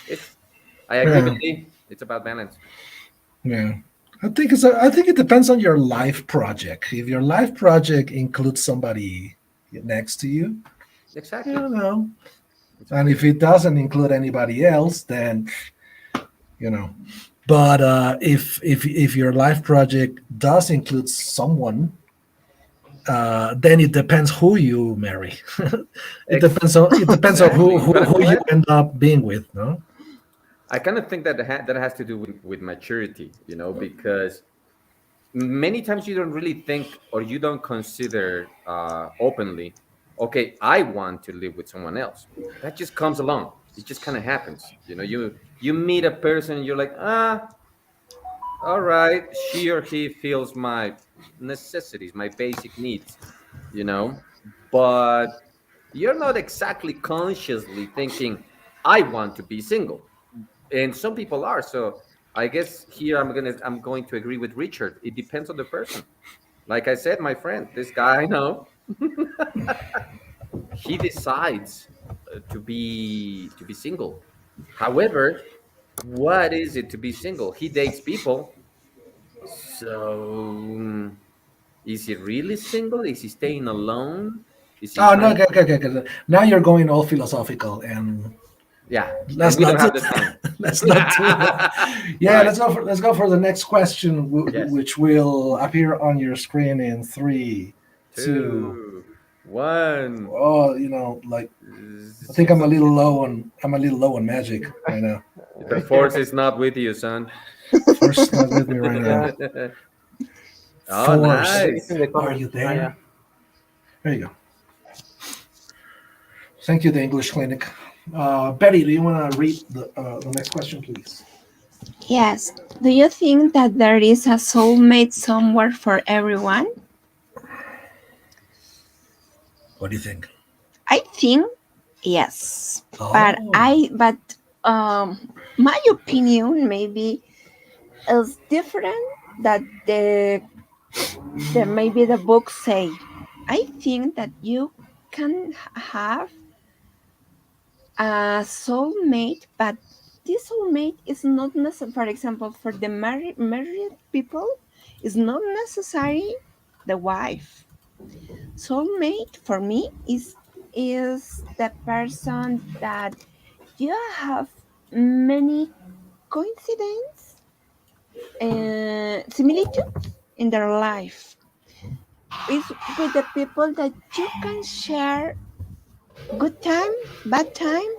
Speaker 4: it's. I agree with
Speaker 1: Yeah,
Speaker 4: you. It's about balance.
Speaker 1: yeah. I think it depends on your life project. If your life project includes somebody next to you,
Speaker 4: Exactly.
Speaker 1: you know, and
Speaker 4: Exactly.
Speaker 1: if it doesn't include anybody else, then you know. But if your life project does include someone, then it depends who you marry. It depends on
Speaker 4: Exactly. But
Speaker 1: who you
Speaker 4: what?
Speaker 1: end up being with. No.
Speaker 4: I kind of think that that has to do with maturity, because many times you don't really think or you don't consider openly, okay, I want to live with someone else. That just comes along. It just kind of happens. You meet a person and you're like, all right, she or he feels my necessities, my basic needs, you know, but you're not exactly consciously thinking, I want to be single. And some people are. So I guess here I'm going to agree with Richard. It depends on the person. Like I said, my friend, this guy I know, he decides to be single. However, what is it to be single? He dates people. So is he really single? Is he staying alone? Is he
Speaker 1: Oh no,
Speaker 4: trying
Speaker 1: okay,
Speaker 4: to?
Speaker 1: okay, okay, okay. Now you're going all philosophical, and
Speaker 4: Yeah, and
Speaker 1: let's
Speaker 4: we don't
Speaker 1: not do
Speaker 4: have the time.
Speaker 1: let's not do that. Yeah,
Speaker 4: Right.
Speaker 1: let's go for the next question,
Speaker 4: Yes.
Speaker 1: which will appear on your screen in three, two.
Speaker 4: 2, 1.
Speaker 1: Oh, like I think I'm a little low on magic right now.
Speaker 4: The force is not with you, son.
Speaker 1: Force not with me right now.
Speaker 3: Yeah,
Speaker 4: Oh,
Speaker 1: Force,
Speaker 3: in
Speaker 4: nice.
Speaker 3: the
Speaker 1: are
Speaker 3: comments.
Speaker 1: you
Speaker 3: Yeah.
Speaker 1: there? There you go. Thank you, the English Clinic. Betty, do you want to read the next question, please?
Speaker 5: Yes. Do you think that there is a soulmate somewhere for everyone?
Speaker 1: What do you think?
Speaker 5: I think yes. But
Speaker 1: Oh,
Speaker 5: my opinion maybe is different that the maybe the books say. I think that you can have a soulmate, but this soulmate is not necessary. For example, for the married people, is not necessary the wife. Soulmate for me is the person that you have many coincidence and similitudes in their life. It's with the people that you can share good time, bad time,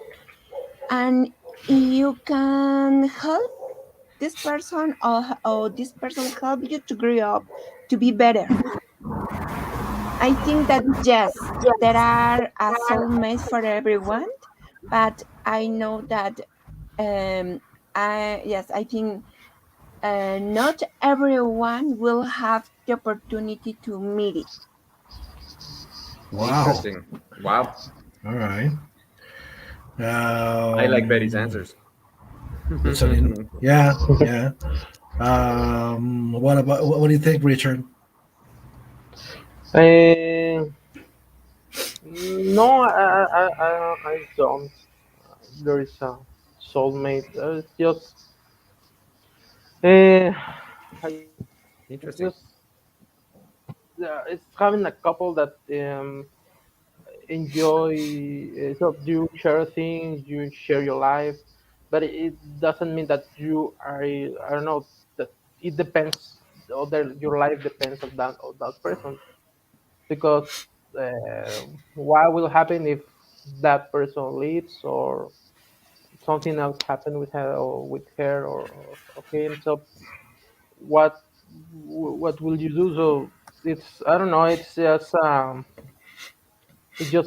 Speaker 5: and you can help this person, or this person help you to grow up to be better. I think that yes, there are a soulmate for everyone, but I know that I think not everyone will have the opportunity to meet it.
Speaker 1: wow.
Speaker 4: Interesting. Wow.
Speaker 1: All right.
Speaker 4: I like Betty's
Speaker 1: Um,
Speaker 4: answers.
Speaker 1: it's yeah, yeah. What do you think, Richard?
Speaker 3: Uh, no, I don't. There is a soulmate. It's just, uh, I
Speaker 4: Interesting.
Speaker 3: just, it's having a couple that enjoy. So you share things, you share your life, but it doesn't mean that you are. I don't know that it depends. Other your life depends on that person, because what will happen if that person leaves or something else happened with her or him. So what what will you do? So it's I don't know. It's just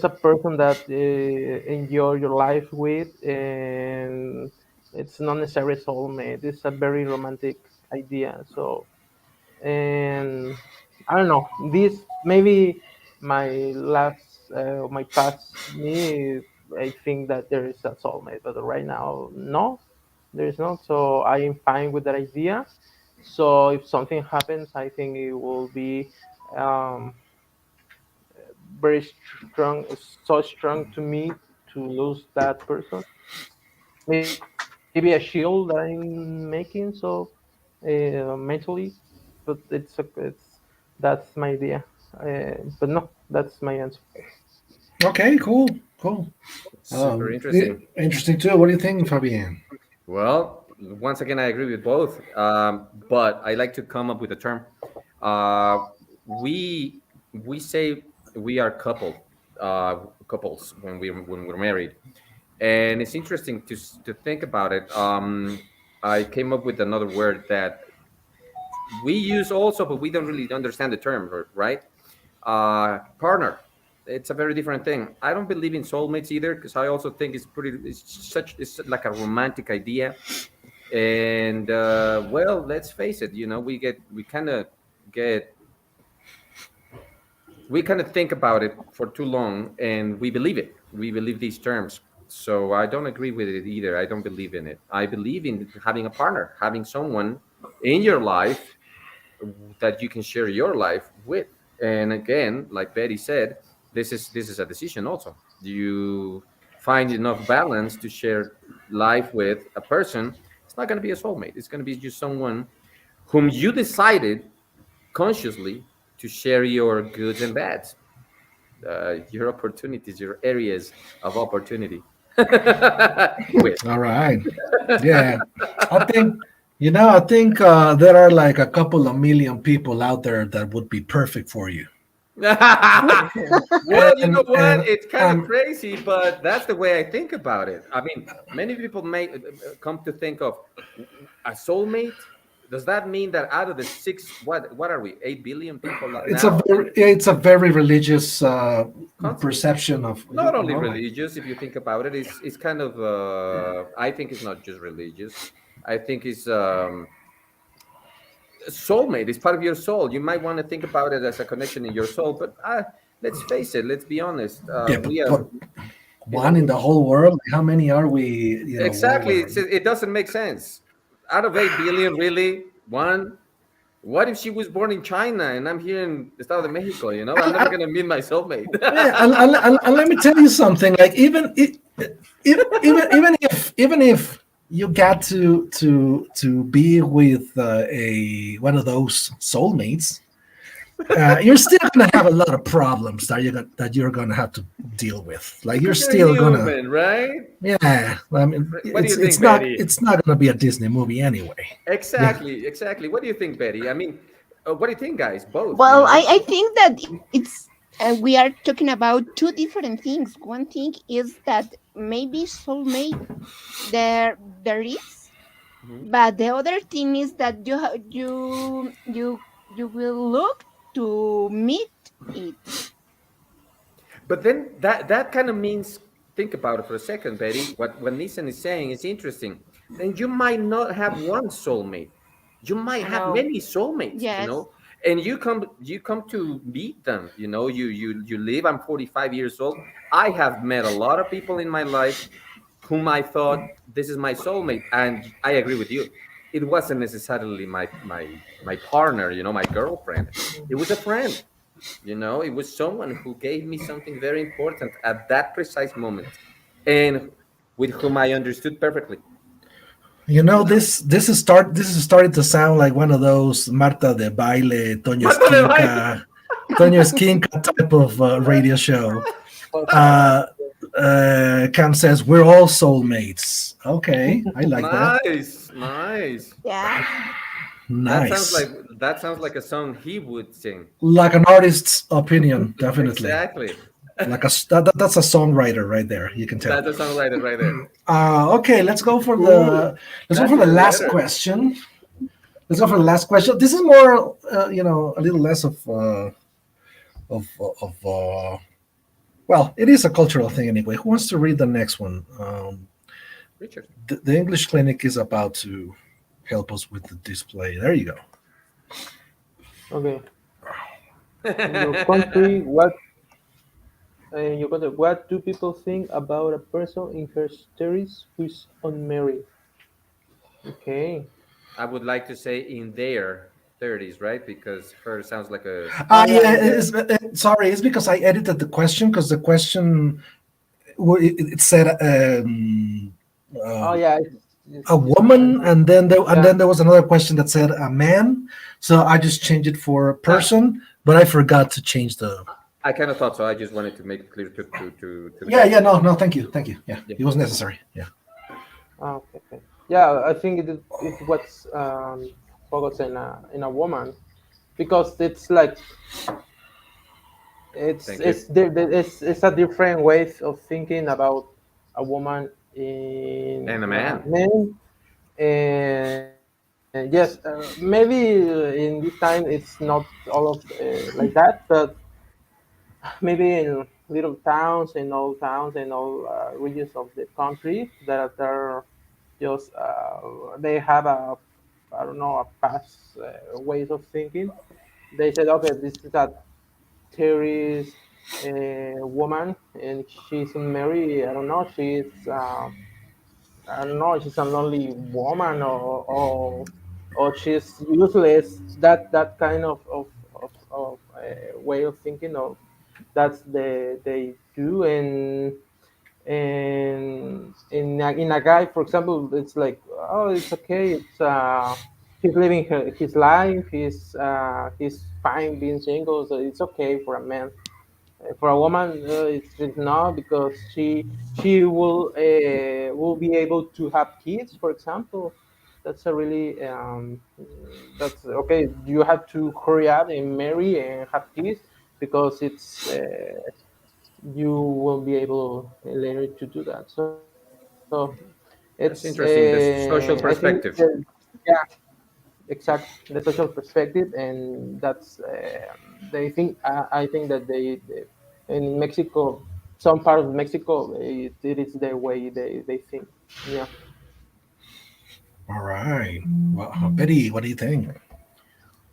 Speaker 3: a person that enjoy your life with, and it's not necessarily soulmate. It's a very romantic idea. So, and I don't know. This maybe my past me. I think that there is a soulmate, but right now, no, there is not. So I am fine with that idea. So if something happens, I think it will be um, very strong, so strong to me to lose that person. Maybe a shield that I'm making, so mentally, but it's that's my idea. But no, that's my answer.
Speaker 1: Okay, cool, cool.
Speaker 4: Super interesting.
Speaker 1: Interesting too. What do you think, Fabian?
Speaker 4: Well, once again, I agree with both, but I like to come up with a term. Uh, we we say we are couples when we're married, and it's interesting to think about it. I came up with another word that we use also, but we don't really understand the term, right? Partner. It's a very different thing. I don't believe in soulmates either, because I also think it's like a romantic idea. And well, let's face it, get we kind of think about it for too long, and we believe it. We believe these terms. So I don't agree with it either. I don't believe in it. I believe in having a partner, having someone in your life that you can share your life with. And again, like Betty said, this is a decision also. Do you find enough balance to share life with a person? It's not going to be a soulmate. It's going to be just someone whom you decided consciously to share your goods and bads, your opportunities, your areas of opportunity with.
Speaker 1: All right. Yeah, I think I think there are like a couple of million people out there that would be perfect for you.
Speaker 4: Well, you know what?
Speaker 1: And
Speaker 4: It's kind of crazy, but that's the way I think about it. I mean, many people may come to think of a soulmate. Does that mean that out of the what are we, 8 billion people now?
Speaker 1: it's a very religious
Speaker 4: Concept.
Speaker 1: perception of
Speaker 4: Not only religious, if you think about it, it's kind of. I think it's not just religious. I think it's soulmate. It's part of your soul. You might want to think about it as a connection in your soul, but let's face it. Let's be honest.
Speaker 1: Yeah,
Speaker 4: We are.
Speaker 1: but one in the whole world. How many are we?
Speaker 4: Exactly.
Speaker 1: Worldwide?
Speaker 4: It doesn't make sense. Out of 8 billion, really, one. What if she was born in China and I'm here in the Estado de Mexico? I'm never gonna meet my soulmate.
Speaker 1: Yeah, and let me tell you something. Like even if you got to be with a one of those soulmates, you're still gonna have a lot of problems that you're gonna have to deal with. Like you're still
Speaker 4: human, right?
Speaker 1: yeah. I mean,
Speaker 4: What do you think,
Speaker 1: not
Speaker 4: Betty?
Speaker 1: it's not gonna be a Disney movie anyway.
Speaker 4: Exactly, exactly. What do you think, Betty? I mean, what do you think, guys? Both.
Speaker 5: Well, I think that it's we are talking about two different things. One thing is that maybe soulmate there is,
Speaker 4: Mhm.
Speaker 5: but the other thing is that you will look to meet it.
Speaker 4: But then that kind of means, think about it for a second, Betty. What Nissan is saying is interesting. Then you might not have one soulmate. You might have
Speaker 5: No.
Speaker 4: many soulmates,
Speaker 5: Yes.
Speaker 4: and you come to meet them. You live. I'm 45 years old. I have met a lot of people in my life whom I thought this is my soulmate, and I agree with you. It wasn't necessarily my partner, my girlfriend. It was a friend. It was someone who gave me something very important at that precise moment, and with whom I understood perfectly.
Speaker 1: This is starting to sound like one of those Marta de Baile,
Speaker 4: Marta de Baile.
Speaker 1: Toño Esquinca type of radio show. Cam says we're all soulmates. Okay, I like that.
Speaker 4: Nice.
Speaker 5: Yeah.
Speaker 1: Nice.
Speaker 4: That sounds like a song he would sing.
Speaker 1: Like an artist's opinion, definitely.
Speaker 4: Exactly.
Speaker 1: Like that's a songwriter right there. You can tell.
Speaker 4: That's a songwriter right there.
Speaker 1: Okay, let's go for the
Speaker 4: That's
Speaker 1: last
Speaker 4: better.
Speaker 1: question. let's go for the last question. This is more, a little less of well, it is a cultural thing anyway. Who wants to read the next one?
Speaker 4: Richard.
Speaker 1: The English clinic is about to help us with the display. There you go.
Speaker 3: Okay. In your country, what do people think about a person in her 30s who is unmarried? Okay.
Speaker 4: I would like to say in their 30s, right? Because her sounds like a.
Speaker 3: Oh yeah,
Speaker 1: Yeah.
Speaker 3: yeah.
Speaker 1: Sorry, it's because I edited the question because the question it said
Speaker 3: Oh yeah.
Speaker 1: a woman, and
Speaker 3: Yeah.
Speaker 1: then there was another question that said a man. So I just changed it for a person, but I forgot to change the.
Speaker 4: I kind of thought so. I just wanted to make it clear to the
Speaker 1: Yeah,
Speaker 4: guys.
Speaker 1: yeah, no, thank you. Yeah,
Speaker 4: Yeah.
Speaker 1: it was necessary. Yeah.
Speaker 3: Okay, okay. Yeah, I think it was focused in a woman because it's like
Speaker 4: Thank you.
Speaker 3: it's a different way of thinking about a woman in
Speaker 4: And a man.
Speaker 3: men. And yes, maybe in this time it's not all of like that, but maybe in little towns, in all towns, in all regions of the country that are just they have a I don't know a past ways of thinking. They said, okay, this is a terrorist woman, and she's married. I don't know. I don't know. She's a lonely woman, or she's useless. That kind of way of thinking of that's they do and in a guy, for example, it's like, oh, it's okay, he's living his life, he's fine being single, so it's okay for a man. For a woman, it's not, because she will be able to have kids, for example. That's a really that's okay. You have to hurry up and marry and have kids because it's you will be able later to do that. So it's
Speaker 4: That's interesting. The
Speaker 3: I
Speaker 4: social
Speaker 3: think
Speaker 4: perspective.
Speaker 3: yeah, exact the social perspective, and that's they think I think that they in Mexico, some part of Mexico, it is the way they think. Yeah.
Speaker 1: All right. Well, Betty, what do you think?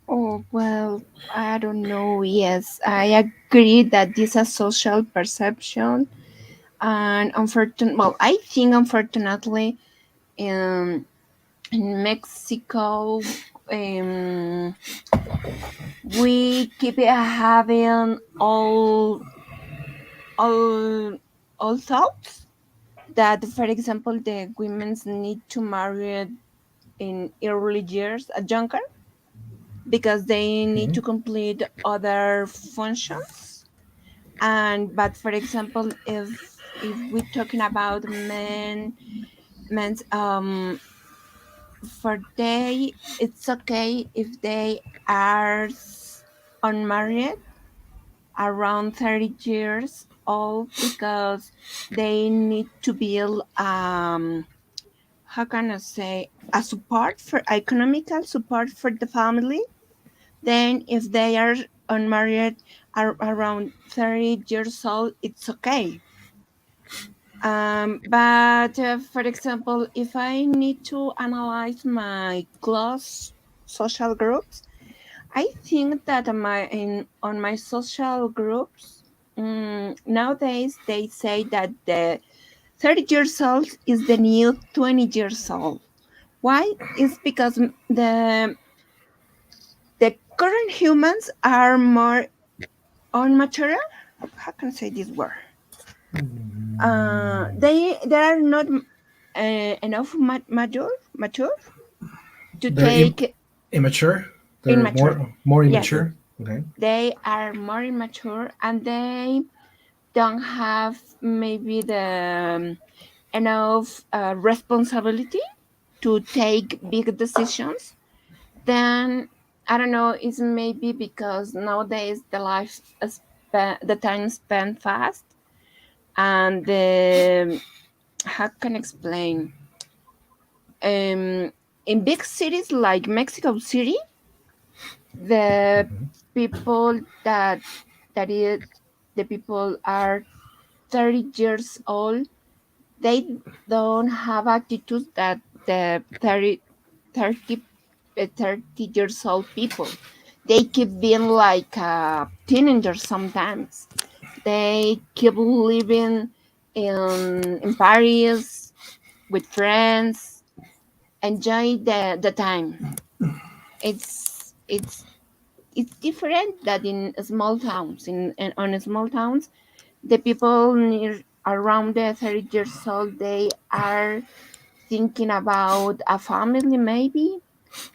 Speaker 5: Oh, well, I don't know. Yes, I agree that this is a social perception. And well, I think unfortunately, um, in Mexico, um, we keep having all all thoughts that, for example, the women's need to marry in early years at younger because they need
Speaker 1: Mhm.
Speaker 5: to complete other functions. And but for example, if we're talking about men's for they, it's okay if they are unmarried around 30 years old because they need to build how can I say, a support for economical support for the family. Then if they are unmarried around 30 years old, it's okay. But for example, if I need to analyze my close social groups, I think that on my social groups, nowadays they say that the 30 years old is the new 20 years old. Why? It's because the current humans are more immature. How can I say this word? They are not enough mature to
Speaker 1: They're
Speaker 5: take
Speaker 1: immature. They're
Speaker 5: immature.
Speaker 1: more
Speaker 5: Yes,
Speaker 1: immature. Okay.
Speaker 5: they are more immature and they don't have maybe the enough responsibility to take big decisions. Then I don't know. It's maybe because nowadays the time spent fast, and the how can I explain? in big cities like Mexico City, the people that is the people are 30 years old, they don't have attitude that the 30 30 years old people. They keep being like teenagers sometimes. They keep living in Paris with friends, enjoy the time. It's it's different that in small towns. In on small towns, the people near around the 30 years old, they are thinking about a family, maybe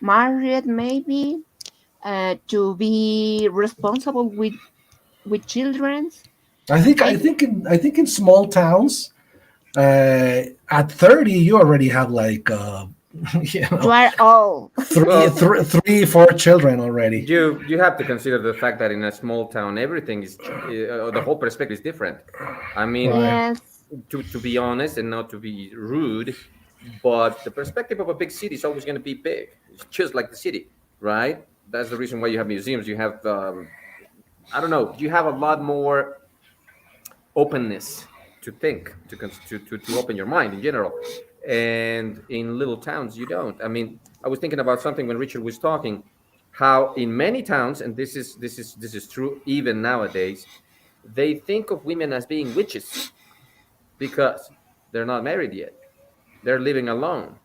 Speaker 5: married, maybe to be responsible with children.
Speaker 1: I
Speaker 5: I
Speaker 1: think in small towns, at 30 you already have like you
Speaker 5: you
Speaker 1: know
Speaker 5: are all.
Speaker 1: three,
Speaker 4: Well,
Speaker 1: three, three, four children already.
Speaker 4: you have to consider the fact that in a small town, everything is the whole perspective is different. I mean,
Speaker 1: Right.
Speaker 5: Yes.
Speaker 4: to be honest and not to be rude, but the perspective of a big city is always going to be big. It's just like the city, right? That's the reason why you have museums. You have, I don't know, you have a lot more openness to think, to open your mind in general. And in little towns, you don't. I mean, I was thinking about something when Richard was talking, how in many towns, and this is true even nowadays, they think of women as being witches because they're not married yet. They're living alone,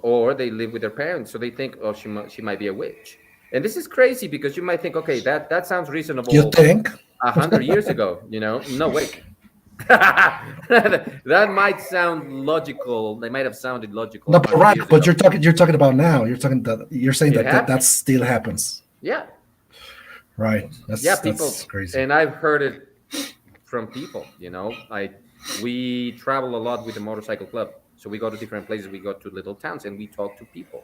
Speaker 4: or they live with their parents, so they think, oh, she might be a witch. And this is crazy because you might think, okay, that sounds
Speaker 1: You
Speaker 4: reasonable
Speaker 1: think?
Speaker 4: 100 years ago. No, wait. That might sound logical. They might have sounded logical
Speaker 1: No, but
Speaker 4: 100
Speaker 1: right.
Speaker 4: years
Speaker 1: But
Speaker 4: ago.
Speaker 1: you're talking about now. You're saying
Speaker 4: It
Speaker 1: that
Speaker 4: happens.
Speaker 1: still happens,
Speaker 4: Yeah,
Speaker 1: right?
Speaker 4: yeah,
Speaker 1: That's
Speaker 4: people,
Speaker 1: crazy.
Speaker 4: and I've heard it from people. We travel a lot with the motorcycle club, so we go to different places. We go to little towns, and we talk to people.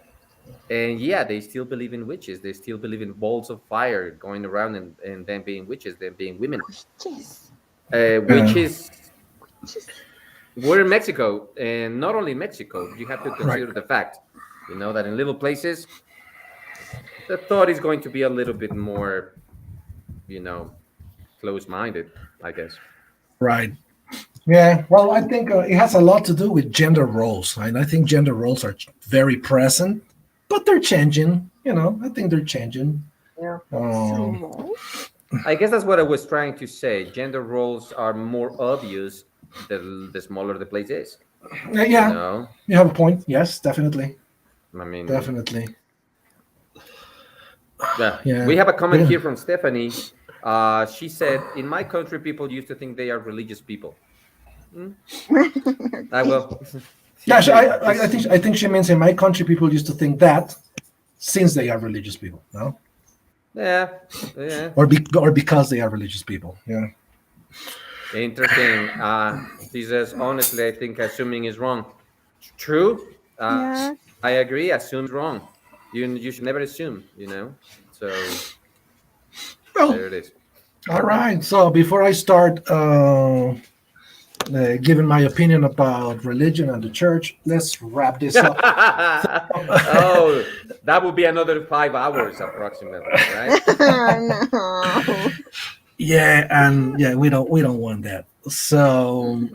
Speaker 4: And yeah, they still believe in witches. They still believe in balls of fire going around and them being witches, them being women.
Speaker 5: Yes.
Speaker 4: Which
Speaker 1: Yeah.
Speaker 4: is, we're in Mexico, and not only in Mexico, you have to
Speaker 1: Right.
Speaker 4: consider the fact, that in little places, the thought is going to be a little bit more, you know, close-minded, I guess.
Speaker 1: Right. Yeah. Well, I think it has a lot to do with gender roles, and I think gender roles are very present, but they're changing. I think they're changing.
Speaker 3: Yeah.
Speaker 1: Um,
Speaker 5: So,
Speaker 4: I guess that's what I was trying to say. Gender roles are more obvious the smaller the place is.
Speaker 1: yeah,
Speaker 4: You
Speaker 1: yeah,
Speaker 4: know,
Speaker 1: you have a point. Yes, definitely,
Speaker 4: I mean,
Speaker 1: definitely.
Speaker 4: yeah.
Speaker 1: Yeah.
Speaker 4: We have a comment
Speaker 1: Yeah.
Speaker 4: here from Stephanie. She said, "In my country, people used to think they are religious people." Hmm? I will.
Speaker 1: Yeah,
Speaker 4: She-
Speaker 1: I think she means in my country people used to think that since they are religious people, no,
Speaker 4: Yeah, yeah.
Speaker 1: or because they are religious people. Yeah,
Speaker 4: Interesting. She says, honestly, I think assuming is wrong. True.
Speaker 5: yeah.
Speaker 4: I agree. Assume is wrong. You should never assume. So
Speaker 1: well,
Speaker 4: there it is.
Speaker 1: all right. So before I start giving my opinion about religion and the church, let's wrap this up.
Speaker 4: Oh, that would be another 5 hours approximately, right?
Speaker 5: No.
Speaker 1: Yeah, and yeah, we don't want that. So,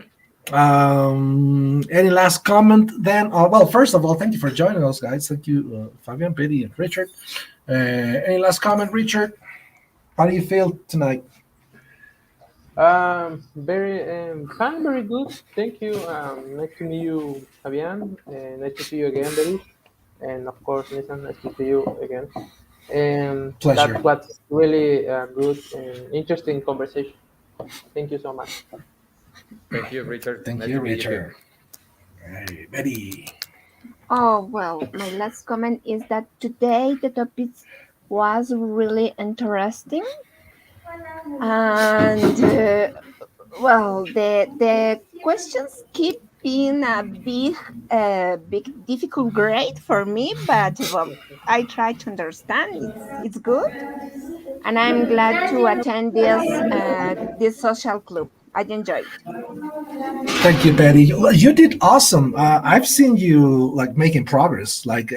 Speaker 1: any last comment then? Well, first of all, thank you for joining us, guys. Thank you, Fabian, Betty, and Richard. Any last comment, Richard? How do you feel tonight?
Speaker 3: Very fine, very good. Thank you. Nice to meet you, Fabian. Nice to see you again, Betty. And of course, Nathan, nice to see you again. And
Speaker 1: Pleasure.
Speaker 3: that was really good and interesting conversation. Thank you so much.
Speaker 4: Thank you, Richard.
Speaker 1: Thank
Speaker 4: Nice
Speaker 1: you,
Speaker 4: to meet too.
Speaker 1: Richard. Hey, Betty.
Speaker 5: Oh, well, my last comment is that today the topic was really interesting. And, well, the questions keep being a big difficult grade for me, but well, I try to understand. It's good, and I'm glad to attend this social club. I enjoyed.
Speaker 1: Thank you, Betty. Well, you did awesome. I've seen you like making progress. Like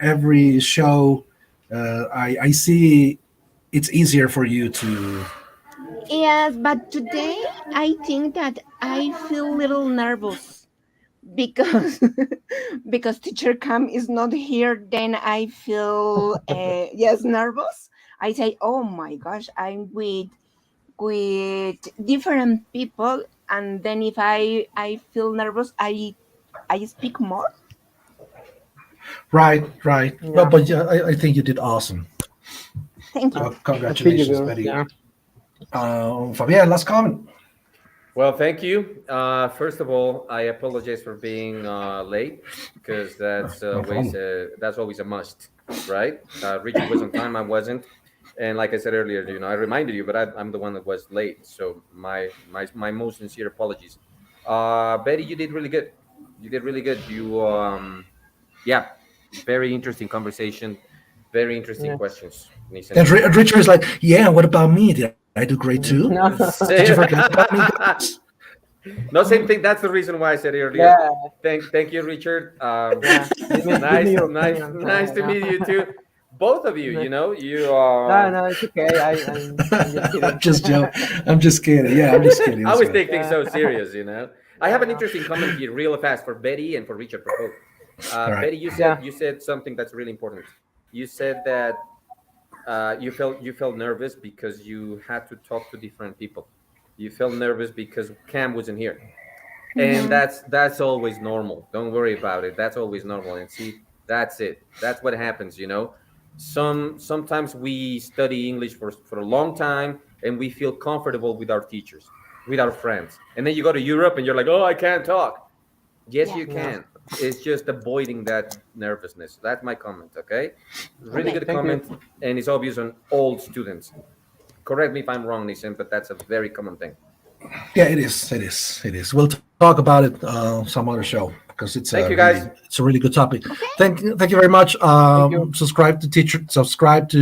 Speaker 1: every show, I see it's easier for you to.
Speaker 5: Yes, but today I think that I feel a little nervous because because teacher Cam is not here. Then I feel yes nervous. I say, oh my gosh, I'm with different people, and then if I feel nervous, I speak more.
Speaker 1: Right, right.
Speaker 3: Yeah.
Speaker 1: But yeah, I think you did awesome.
Speaker 5: Thank you.
Speaker 1: Well,
Speaker 3: I feel you,
Speaker 1: congratulations,
Speaker 3: girl.
Speaker 1: Betty.
Speaker 3: Yeah.
Speaker 1: Fabian, last comment.
Speaker 4: Well, thank you. First of all, I apologize for being late because
Speaker 1: No
Speaker 4: that's always a must, right? Richard was on time, I wasn't, and like I said earlier, I reminded you, but I'm the one that was late. So my most sincere apologies. Betty, you did really good. You did really good. Yeah, very interesting conversation, very interesting
Speaker 3: Yeah.
Speaker 4: questions. Nissan.
Speaker 1: And Richard is like, yeah. What about me? Did I do great too?
Speaker 3: No.
Speaker 1: Did you forget about me, guys?
Speaker 4: No, same thing. That's the reason why I said earlier.
Speaker 3: Yeah.
Speaker 4: Thank you, Richard.
Speaker 3: Yeah. Give me
Speaker 4: Nice
Speaker 3: your
Speaker 4: nice
Speaker 3: opinion.
Speaker 4: nice to
Speaker 3: Yeah.
Speaker 4: meet you too. Both of you,
Speaker 3: Yeah.
Speaker 4: you
Speaker 3: No, it's okay. I'm just kidding.
Speaker 1: I'm just joking. I'm just kidding. Yeah, I'm just kidding.
Speaker 4: I always
Speaker 1: That's right.
Speaker 4: take things so serious. I have an interesting comment here, real fast, for Betty and for Richard for both.
Speaker 1: right.
Speaker 4: Betty, you said something that's really important. You said that you felt nervous because you had to talk to different people. You felt nervous because Cam wasn't here, and that's always normal. Don't worry about it. That's always normal. And see, that's it. That's what happens. Sometimes we study English for a long time and we feel comfortable with our teachers, with our friends, and then you go to Europe and you're like, oh, I can't talk. Yes,
Speaker 5: Yeah.
Speaker 4: you can. It's just avoiding that nervousness. That's my comment. Okay, really
Speaker 5: Okay.
Speaker 4: good
Speaker 3: Thank
Speaker 4: comment, and it's obvious on all students. Correct me if I'm wrong, Nissan, but that's a very common thing.
Speaker 1: Yeah, it is. It is. It is. We'll talk about it some other show because it's
Speaker 4: Thank
Speaker 1: a
Speaker 4: you, guys.
Speaker 1: Really, it's a really good topic. Thank you very much.
Speaker 3: you.
Speaker 1: Subscribe to